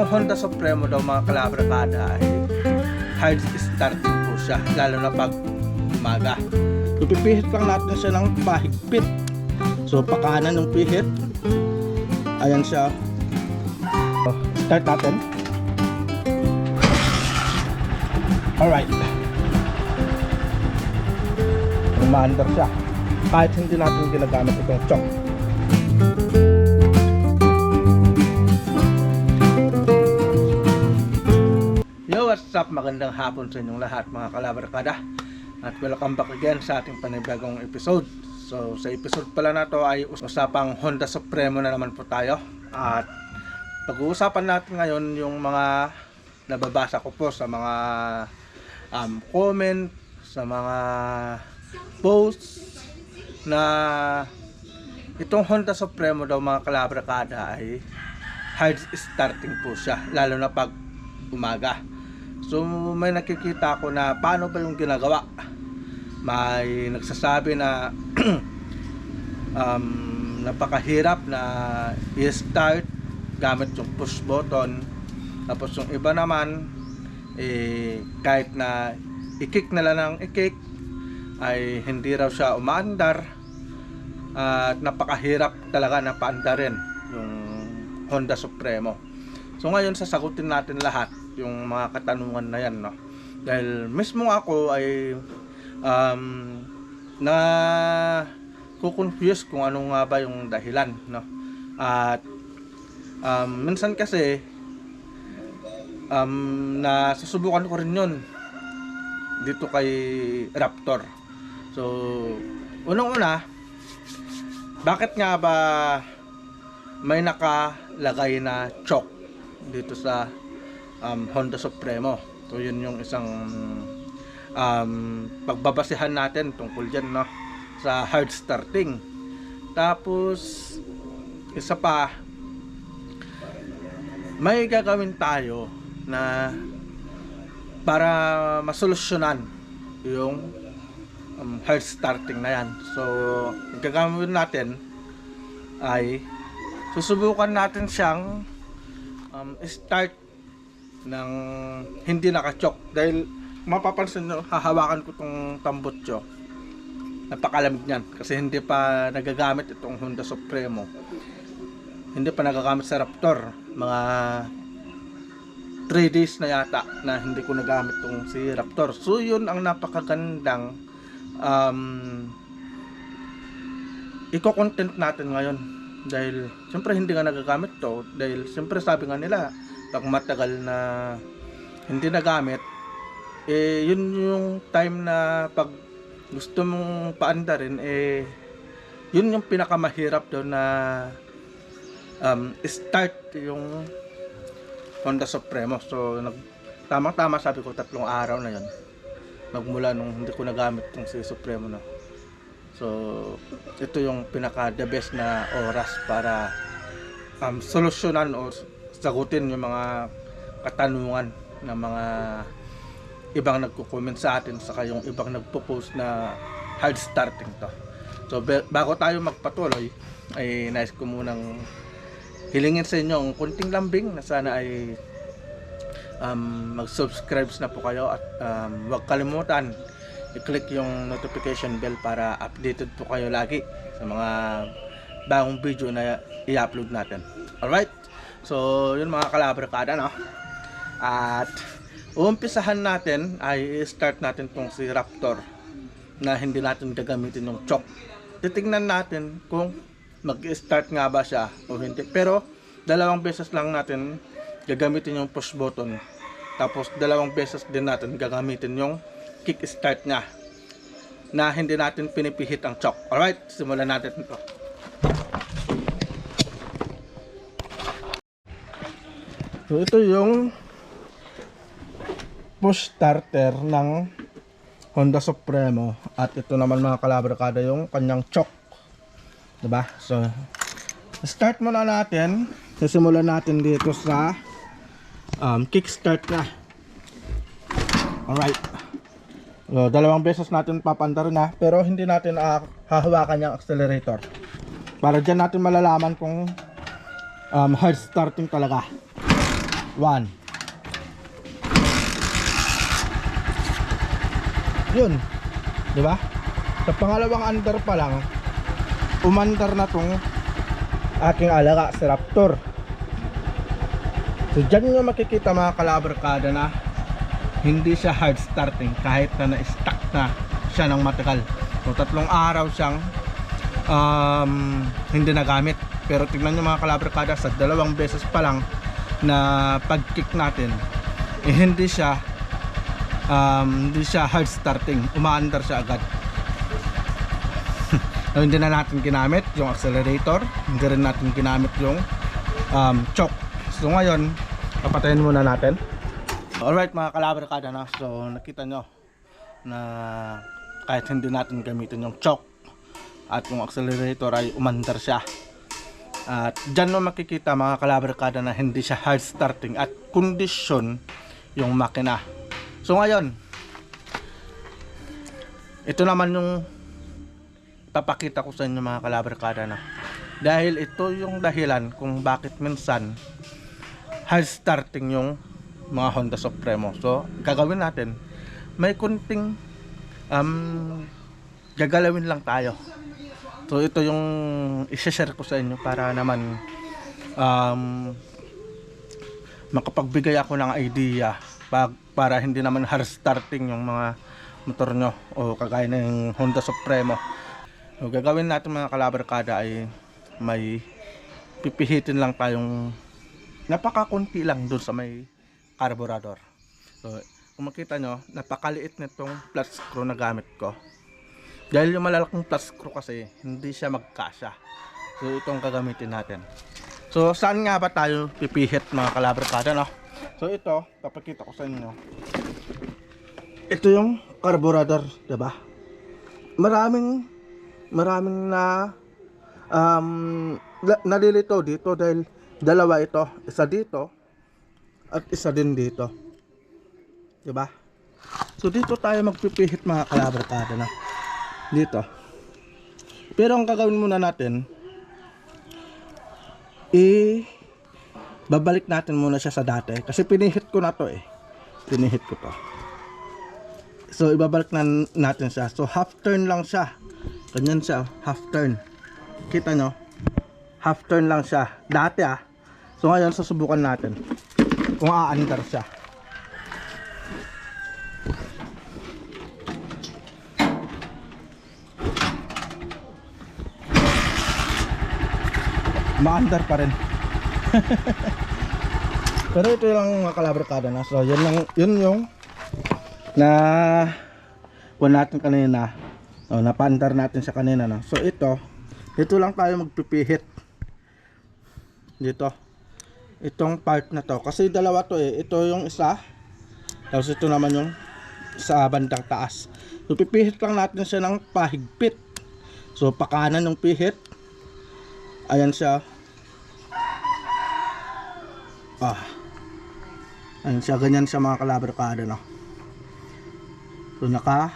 Itong Honda Supremo daw mga kalabrakada ay hard starting po siya, lalo na pag umaga. Ipipihit lang natin siya ng pahigpit. So pakanan ng pihit. Ayan siya. Start natin. Alright. Umaandar siya kahit hindi natin ginagamit itong choke. Yo, what's up? Magandang hapon sa inyong lahat mga kalabrakada, at welcome back again sa ating panibagong episode. So sa episode pala na to ay usapang Honda Supremo na naman po tayo, at pag-uusapan natin ngayon yung mga nababasa ko po sa mga comment, sa mga posts na itong Honda Supremo daw mga kalabrakada ay hard starting po siya, lalo na pag umaga. So may nakikita ako na paano ba yung ginagawa. May nagsasabi na napakahirap na i-start gamit yung push button. Tapos yung iba naman kahit na i-kick na lang ng i-kick ay hindi raw siya umaandar, at napakahirap talaga na paandarin yung Honda Supremo. So ngayon sasagutin natin lahat yung mga katanungan na yan, no? Dahil mismo ako ay na kukonfuse kung ano nga ba yung dahilan, no? At minsan kasi na susubukan ko rin yun dito kay Raptor. So unang-una, bakit nga ba may nakalagay na choke dito sa Honda Supremo? So yun yung isang pagbabasihan natin tungkol dyan, no? Sa hard starting. Tapos isa pa, may gagawin tayo na para masolusyonan yung hard starting na yan. So ang gagawin natin ay susubukan natin siyang start ng hindi naka-choke. Dahil mapapansin nyo, hahawakan ko tong tambutso, napakalamig niyan kasi hindi pa nagagamit itong Honda Supremo, hindi pa nagagamit sa Raptor. Mga 3 days na yata na hindi ko nagamit itong si Raptor. So yun ang napakagandang i-content natin ngayon, dahil siyempre hindi nga nagagamit to. Dahil siyempre sabi nga nila, pag matagal na hindi nagamit, yun yung time na pag gusto mong paandarin, yun yung pinakamahirap daw na start yung Honda Supremo. So tamang-tama sabi ko, 3 araw na yun magmula nung hindi ko nagamit yung si Supremo, no? So ito yung pinaka the best na oras para solusyonan o sagutin yung mga katanungan ng mga ibang nagko-comment sa atin, saka yung ibang nagpo-post na hard starting to. So bago tayo magpatuloy, ay nais ko munang hilingin sa inyo ang kunting lambing na sana ay mag-subscribe na po kayo, at huwag kalimutan i-click yung notification bell para updated po kayo lagi sa mga bagong video na i-upload natin. Alright, so yun mga kalabrakada, no? At uumpisahan natin ay start natin tong si Raptor na hindi natin gagamitin yung choke. Titingnan natin kung mag-start nga ba siya o hindi, pero 2 beses lang natin gagamitin yung push button, tapos 2 beses din natin gagamitin yung kick start niya na hindi natin pinipihit ang choke. Alright, simulan natin ito. So ito yung push starter ng Honda Supremo, at ito naman mga kalabrakada yung kanyang choke, diba? So start muna natin. Sisimulan natin dito sa kickstart na. Alright, so 2 beses natin papandarin na, pero hindi natin hahawakan yung accelerator, para dyan natin malalaman kung hard starting talaga. 1. Yun, di ba? Sa pangalawang under pa lang, umandar na tong aking alaga si Raptor. So dyan nyo makikita mga kalabarkada na hindi siya hard starting kahit na na-stuck na siya ng matagal. So 3 araw siyang hindi nagamit. Pero tignan nyo mga kalabarkada, sa 2 beses pa lang na pag-kick natin, hindi siya hard starting, umaandar siya agad. So, hindi na natin ginamit yung accelerator, hindi rin natin ginamit yung choke. So ngayon, papatayin muna natin. Alright mga kalabarkada na, so nakita nyo na kahit hindi natin gamitin yung choke at yung accelerator ay umandar siya. At dyan mo makikita mga kalabarkada na hindi siya hard starting at kondisyon yung makina. So ngayon, ito naman yung papakita ko sa inyo mga kalabarkada na, dahil ito yung dahilan kung bakit minsan hard starting yung mga Honda Supremo. So gagawin natin, may kunting gagalawin lang tayo. So ito yung i-share ko sa inyo para naman makapagbigay ako ng idea para hindi naman hard starting yung mga motor nyo o kagaya ng Honda Supremo. So gagawin natin mga kalabarkada ay may pipihitin lang tayong napakakunti lang dun sa may carburetor. So kung makita nyo, napakaliit nitong flat screw na gamit ko. Dahil yung malalaking flat screw kasi hindi siya magkasya. So itong gagamitin natin. So saan nga ba tayo pipihit mga kalabarkada, no? So ito, papakita ko sa inyo. Ito yung carburetor, diba? Maraming na nalilito dito dahil dalawa ito, isa dito at isa din dito, diba? So dito tayo magpipihit mga kalabarkada na dito. Pero ang gagawin muna natin, babalik natin muna siya sa dati kasi pinihit ko na to pinihit ko to. So ibabalik na natin siya. So half turn lang siya, ganyan siya, half turn. Kita nyo, half turn lang siya dati So ngayon susubukan natin kung aandar siya. Maandar pa rin. Pero ito lang mga kalabarkada na. So yun yung na kuha natin kanina. Napaandar natin sa kanina na. So ito lang tayo magpipihit dito, itong part na to kasi dalawa to ito yung isa, tapos ito naman yung sa bandang taas. So pipihit lang natin siya ng pahigpit. So pakanan ng pihit, ayan siya, ayan siya, ganyan siya mga kalabarkada, no? So naka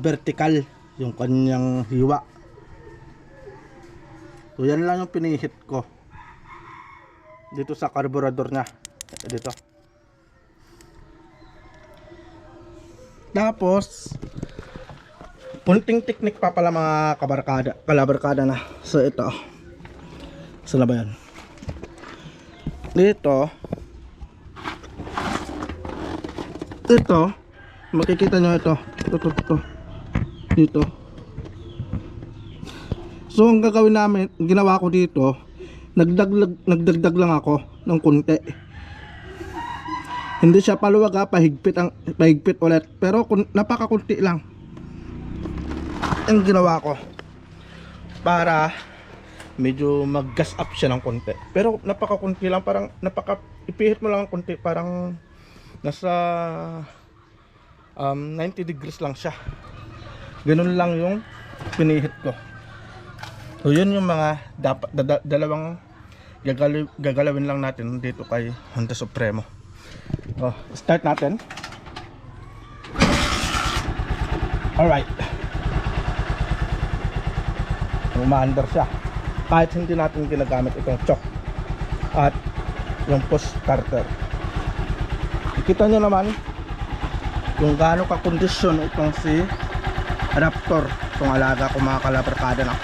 vertical yung kanyang hiwa. So yan lang yung pinihit ko dito sa carburetor nya dito. Tapos punting technique pa pala mga kalabarkada na. So ito, saan ba yan? Dito, makikita nyo ito dito. So ang gagawin namin, ginawa ko dito, nagdagdag lang ako ng konti. Hindi siya paluwag pahigpit ulit, pero napakakunti lang ang ginawa ko para medyo mag-gas up siya ng konti. Pero napakakunti lang, parang ipihit mo lang ng konti, parang nasa 90 degrees lang siya. Ganun lang yung pinihit ko. So yun yung mga dalawang gagalawin lang natin dito kay Honda Supremo. Start natin. Alright, umaandar siya kahit hindi natin ginagamit itong choke. At yung push starter. Kita nyo naman kung gaano ka-kondisyon itong si Raptor, itong alaga ko mga kalabarkada na.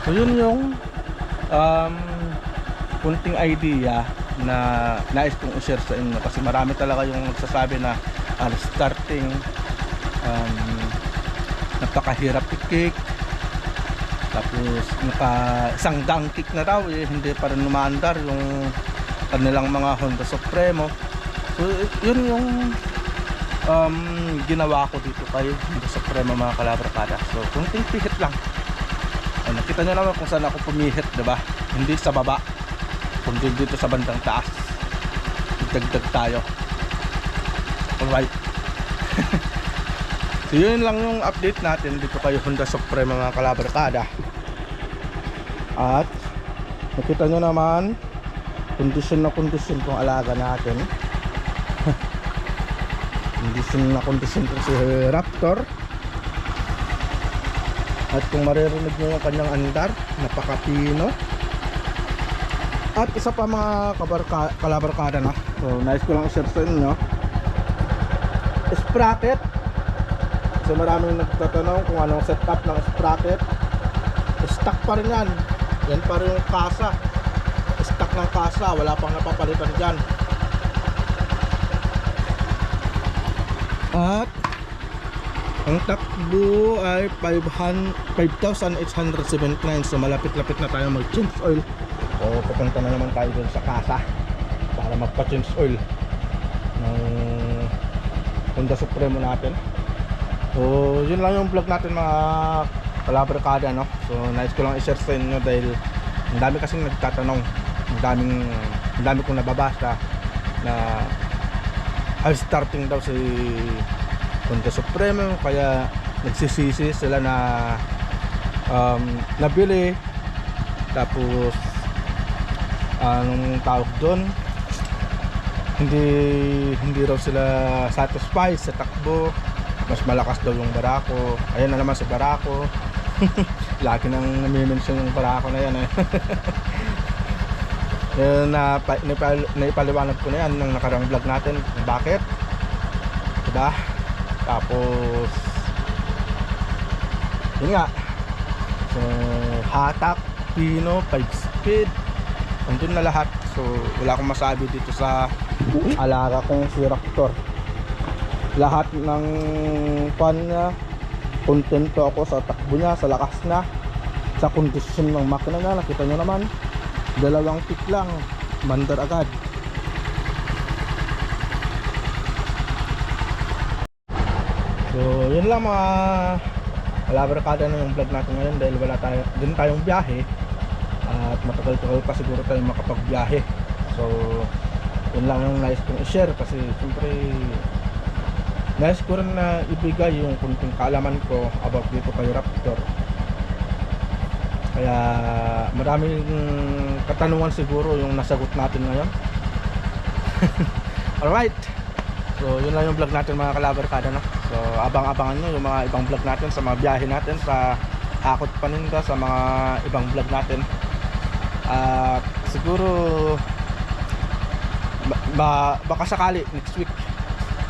So yun yung kunting idea na nais kong i-share sa inyo, kasi marami talaga yung nagsasabi na starting napakahirap i-kick, tapos isang down kick na daw hindi pa rin umaandar yung kanilang mga Honda Supremo. So yun yung ginawa ko dito kay Honda Supremo mga kalabarkada. So kunting pihit lang. Nakita nyo naman kung saan ako pumihit, diba? Hindi sa baba, kundi dito sa bandang taas. Dagdag tayo. Alright. So yun lang yung update natin dito kay Honda Supremo mga kalabarkada. At nakita nyo naman kondisyon na kondisyon tong alaga natin. Kondisyon na kondisyon to si Raptor. At kung maririnig nyo yung kanyang andar, napakapino. At isa pa mga kalabarkada na, so nice ko lang i-share sa inyo, sprocket. Kasi maraming nagtatanong kung anong setup ng sprocket. Stock pa rin yan. Yan pa rin yung kasa. Stock ng kasa, wala pang napapalitan dyan. At ang takbo ay 5,879. So malapit-lapit na tayo mag-change oil. So pupunta na naman tayo dun sa kasa para magpa-change oil ng Honda Supremo natin. So yun lang yung vlog natin mga kalabarkada, no? So nice ko lang i-share sa inyo dahil ang dami kasing nagtatanong, ang dami kong nababasa na starting daw si Honda Supremo, kaya nagsisisi sila na nabili, tapos anong tawag doon, hindi raw sila satisfied sa takbo, mas malakas daw yung Barako. Ayan na naman si Barako. Lagi nang nami-mention yung Barako na yan naipaliwanag ko na yan ng nakarang vlog natin kung bakit, diba? Tapos yun nga, so hatak, pino, 5 speed, andun na lahat. So wala akong masabi dito sa alaga kong si Raptor. Lahat ng pan niya, kontento ako sa takbo niya, sa lakas na, sa kondisyon ng makina niya. Nakita nyo naman, 2 kick lang, mandar agad. So yun lang mga kalabarkada na yung vlog natin ngayon, dahil wala din tayong biyahe at matagal-tagal pa siguro tayong makapagbiyahe. So yun lang yung nice kong i-share, kasi siyempre nice ko rin na ibigay yung kunting kaalaman ko about dito kay Raptor. Kaya maraming katanungan siguro yung nasagot natin ngayon. Alright, so yun lang yung vlog natin mga kalabarkada, no? So abang-abangan nyo yung mga ibang vlog natin sa mga biyahe natin, sa Hakot Paninda, sa mga ibang vlog natin. At siguro baka sakali next week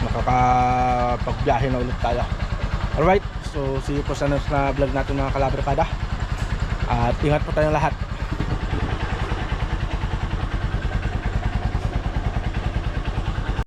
makakapagbiyahe na ulit tayo. Alright, so see you po sa next na vlog natin mga kalabarkada. At ingat po tayong lahat.